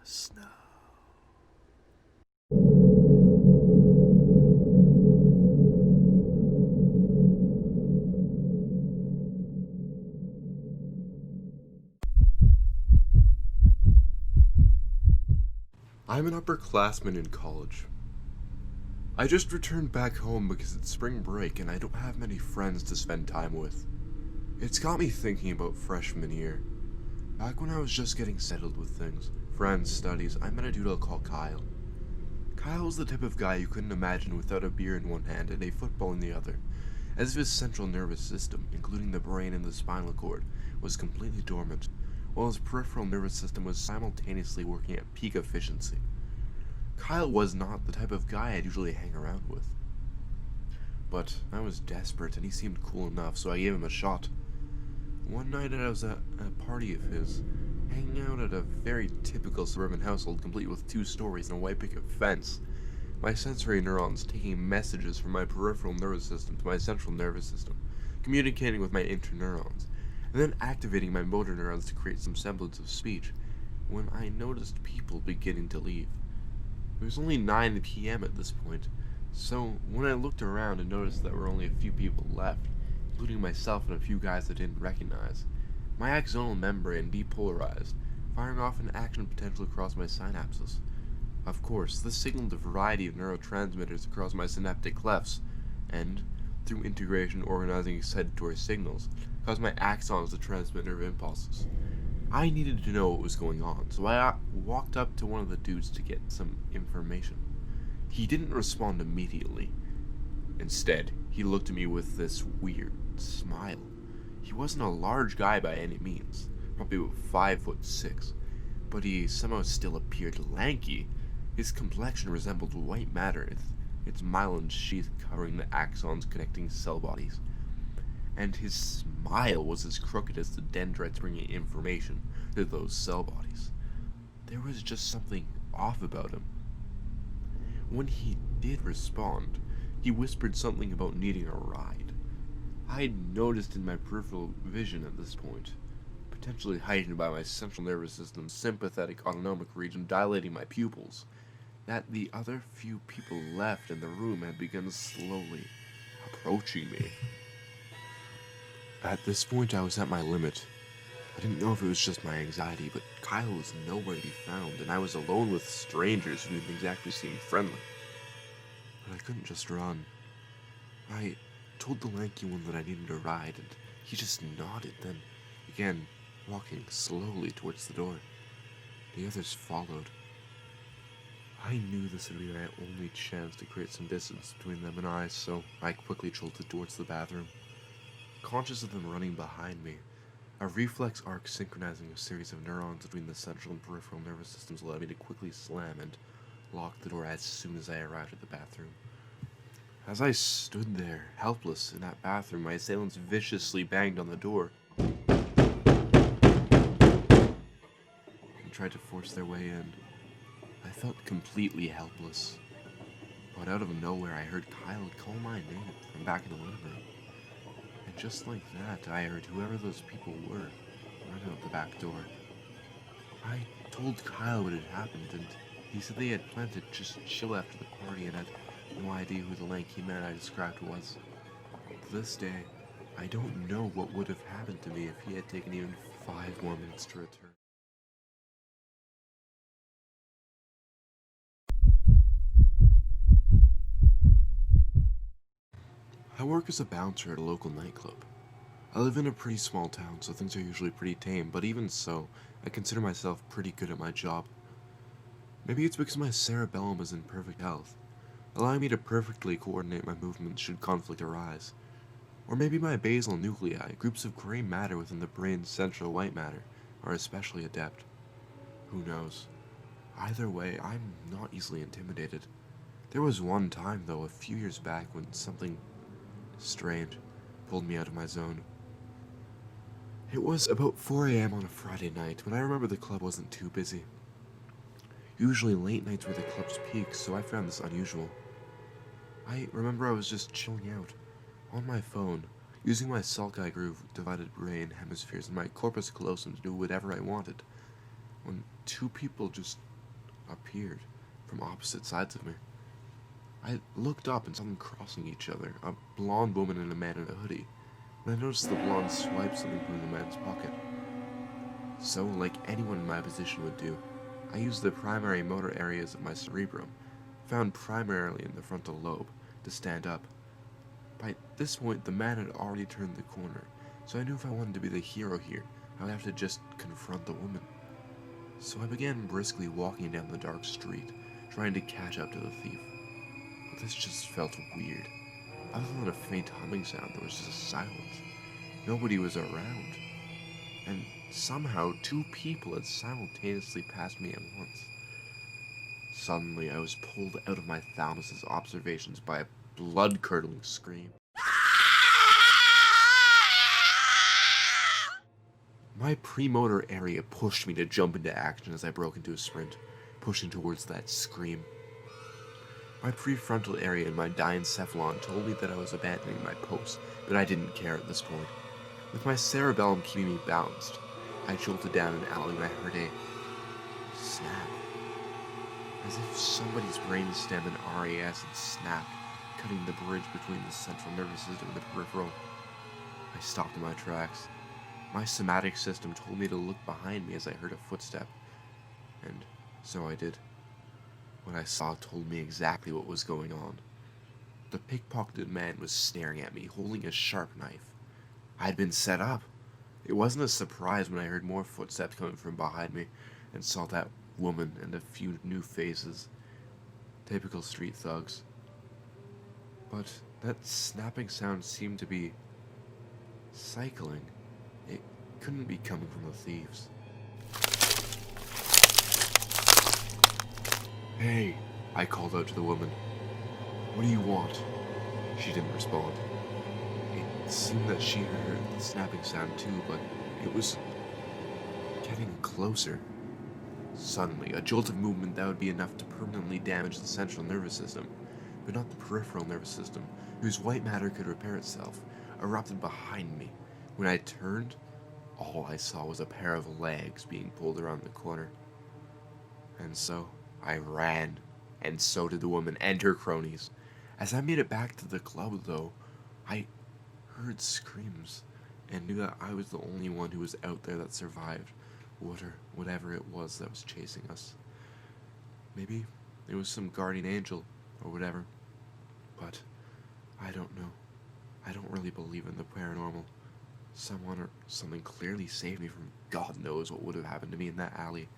snow. I'm an upperclassman in college. I just returned back home because it's spring break and I don't have many friends to spend time with. It's got me thinking about freshman year. Back when I was just getting settled with things, friends, studies, I met a dude I'll call Kyle. Kyle was the type of guy you couldn't imagine without a beer in one hand and a football in the other, as if his central nervous system, including the brain and the spinal cord, was completely dormant, while his peripheral nervous system was simultaneously working at peak efficiency. Kyle was not the type of guy I'd usually hang around with. But I was desperate and he seemed cool enough, so I gave him a shot. One night I was at a party of his, hanging out at a very typical suburban household complete with 2 stories and a white picket fence. My sensory neurons taking messages from my peripheral nervous system to my central nervous system, communicating with my interneurons, and then activating my motor neurons to create some semblance of speech, when I noticed people beginning to leave. It was only 9 p.m. at this point, so when I looked around and noticed that there were only a few people left, including myself and a few guys I didn't recognize, my axonal membrane depolarized, firing off an action potential across my synapses. Of course, this signaled a variety of neurotransmitters across my synaptic clefts, and, through integration organizing excitatory signals, caused my axons to transmit nerve impulses. I needed to know what was going on, so I walked up to one of the dudes to get some information. He didn't respond immediately. Instead, he looked at me with this weird smile. He wasn't a large guy by any means, probably about 5'6", but he somehow still appeared lanky. His complexion resembled white matter, its myelin sheath covering the axons connecting cell bodies. And his smile was as crooked as the dendrites bringing information to those cell bodies. There was just something off about him. When he did respond, he whispered something about needing a ride. I'd noticed in my peripheral vision at this point, potentially heightened by my central nervous system's sympathetic autonomic region dilating my pupils, that the other few people left in the room had begun slowly approaching me. At this point, I was at my limit. I didn't know if it was just my anxiety, but Kyle was nowhere to be found, and I was alone with strangers who didn't exactly seem friendly. But I couldn't just run. I told the lanky one that I needed a ride, and he just nodded, then began walking slowly towards the door. The others followed. I knew this would be my only chance to create some distance between them and I, so I quickly jolted towards the bathroom. Conscious of them running behind me, a reflex arc synchronizing a series of neurons between the central and peripheral nervous systems allowed me to quickly slam and lock the door as soon as I arrived at the bathroom. As I stood there, helpless in that bathroom, my assailants viciously banged on the door and tried to force their way in. I felt completely helpless, but out of nowhere I heard Kyle call my name from back in the living room. And just like that, I heard whoever those people were run out the back door. I told Kyle what had happened, and he said they had planned to just chill after the party and had no idea who the lanky man I described was. To this day, I don't know what would have happened to me if he had taken even 5 more minutes to return. I work as a bouncer at a local nightclub. I live in a pretty small town, so things are usually pretty tame, but even so, I consider myself pretty good at my job. Maybe it's because my cerebellum is in perfect health, allowing me to perfectly coordinate my movements should conflict arise. Or maybe my basal nuclei, groups of gray matter within the brain's central white matter, are especially adept. Who knows? Either way, I'm not easily intimidated. There was one time, though, a few years back when something strange pulled me out of my zone. It was about 4 a.m. on a Friday night when I remember the club wasn't too busy. Usually late nights were the club's peak, so I found this unusual. I remember I was just chilling out, on my phone, using my sulci groove divided brain hemispheres and my corpus callosum to do whatever I wanted, when 2 people just appeared from opposite sides of me. I looked up and saw them crossing each other, a blonde woman and a man in a hoodie, when I noticed the blonde swipe something from the man's pocket. So, like anyone in my position would do, I used the primary motor areas of my cerebrum, found primarily in the frontal lobe, to stand up. By this point, the man had already turned the corner, so I knew if I wanted to be the hero here, I would have to just confront the woman. So I began briskly walking down the dark street, trying to catch up to the thief. But this just felt weird. Other than a faint humming sound, there was just silence. Nobody was around. And somehow, two people had simultaneously passed me at once. Suddenly, I was pulled out of my thalamus's observations by a blood-curdling scream. My premotor area pushed me to jump into action as I broke into a sprint, pushing towards that scream. My prefrontal area and my diencephalon told me that I was abandoning my post, but I didn't care at this point. With my cerebellum keeping me balanced, I jolted down an alley when I heard a snap. As if somebody's brainstem and RAS had snapped, cutting the bridge between the central nervous system and the peripheral. I stopped in my tracks. My somatic system told me to look behind me as I heard a footstep, and so I did. What I saw told me exactly what was going on. The pickpocketed man was staring at me, holding a sharp knife. I had been set up. It wasn't a surprise when I heard more footsteps coming from behind me and saw that woman and a few new faces. Typical street thugs. But that snapping sound seemed to be cycling. It couldn't be coming from the thieves. "Hey," I called out to the woman. "What do you want?" She didn't respond. It seemed that she heard the snapping sound too, but it was getting closer. Suddenly, a jolt of movement that would be enough to permanently damage the central nervous system, but not the peripheral nervous system, whose white matter could repair itself, erupted behind me. When I turned, all I saw was a pair of legs being pulled around the corner. And so, I ran, and so did the woman and her cronies. As I made it back to the club, though, I heard screams, and knew that I was the only one who was out there that survived, whatever it was that was chasing us. Maybe it was some guardian angel, or whatever, but I don't know. I don't really believe in the paranormal. Someone or something clearly saved me from God knows what would have happened to me in that alley.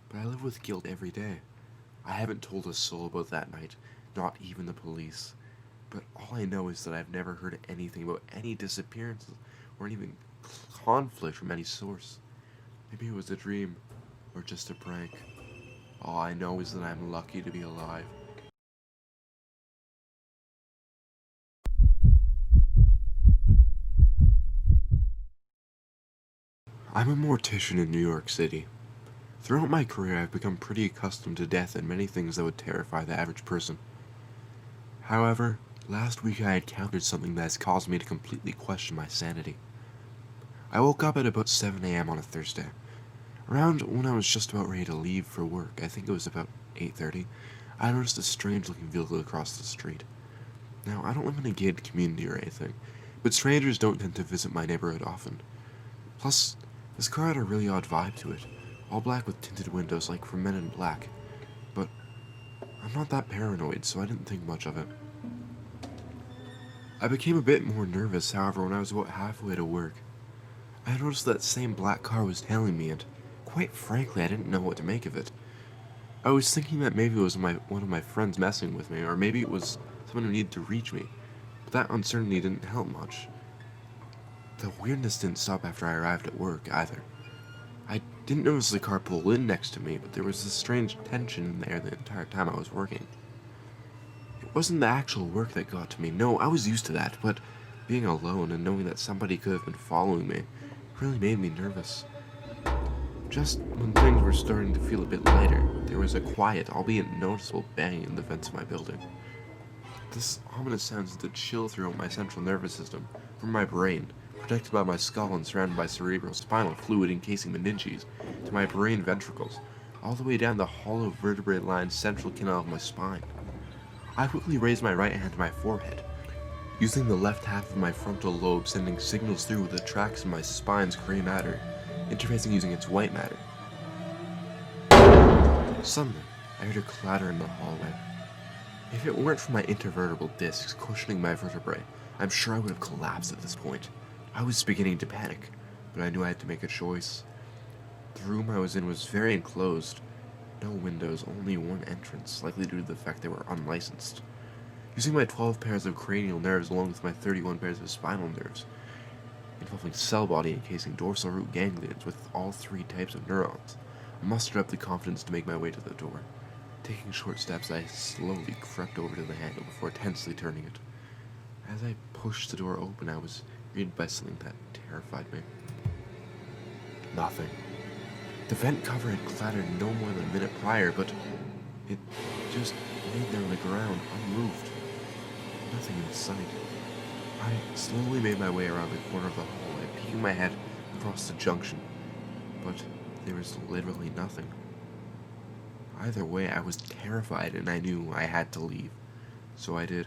But I live with guilt every day. I haven't told a soul about that night, not even the police. But all I know is that I've never heard anything about any disappearances or even conflict from any source. Maybe it was a dream, or just a prank. All I know is that I'm lucky to be alive. I'm a mortician in New York City. Throughout my career, I've become pretty accustomed to death and many things that would terrify the average person. However, last week I encountered something that has caused me to completely question my sanity. I woke up at about 7 a.m. on a Thursday. Around when I was just about ready to leave for work, I think it was about 8:30, I noticed a strange-looking vehicle across the street. Now, I don't live in a gated community or anything, but strangers don't tend to visit my neighborhood often. Plus, this car had a really odd vibe to it, all black with tinted windows like from Men in Black. But I'm not that paranoid, so I didn't think much of it. I became a bit more nervous, however, when I was about halfway to work. I noticed that same black car was tailing me, and quite frankly, I didn't know what to make of it. I was thinking that maybe it was one of my friends messing with me, or maybe it was someone who needed to reach me, but that uncertainty didn't help much. The weirdness didn't stop after I arrived at work, either. I didn't notice the car pull in next to me, but there was this strange tension in the air the entire time I was working. It wasn't the actual work that got to me, no, I was used to that, but being alone and knowing that somebody could have been following me really made me nervous. Just when things were starting to feel a bit lighter, there was a quiet, albeit noticeable banging in the vents of my building. This ominous sound sent a chill throughout my central nervous system, from my brain, protected by my skull and surrounded by cerebral spinal fluid encasing meninges, to my brain ventricles, all the way down the hollow vertebrae-lined central canal of my spine. I quickly raised my right hand to my forehead, using the left half of my frontal lobe sending signals through with the tracks of my spine's gray matter, interfacing using its white matter. Suddenly, I heard a clatter in the hallway. If it weren't for my intervertebral discs cushioning my vertebrae, I'm sure I would have collapsed at this point. I was beginning to panic, but I knew I had to make a choice. The room I was in was very enclosed. No windows, only one entrance, likely due to the fact they were unlicensed. Using my 12 pairs of cranial nerves along with my 31 pairs of spinal nerves, involving cell body encasing dorsal root ganglions with all 3 types of neurons, I mustered up the confidence to make my way to the door. Taking short steps, I slowly crept over to the handle before tensely turning it. As I pushed the door open, I was greeted by something that terrified me. Nothing. The vent cover had clattered no more than a minute prior, but it just laid there on the ground, unmoved. Nothing in sight. I slowly made my way around the corner of the hallway, peeking my head across the junction, but there was literally nothing. Either way, I was terrified and I knew I had to leave. So I did.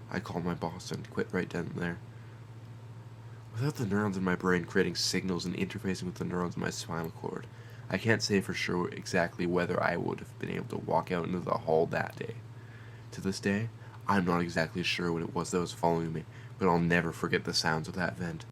I called my boss and quit right then and there. Without the neurons in my brain creating signals and interfacing with the neurons in my spinal cord, I can't say for sure exactly whether I would have been able to walk out into the hall that day. To this day, I'm not exactly sure what it was that was following me, but I'll never forget the sounds of that vent.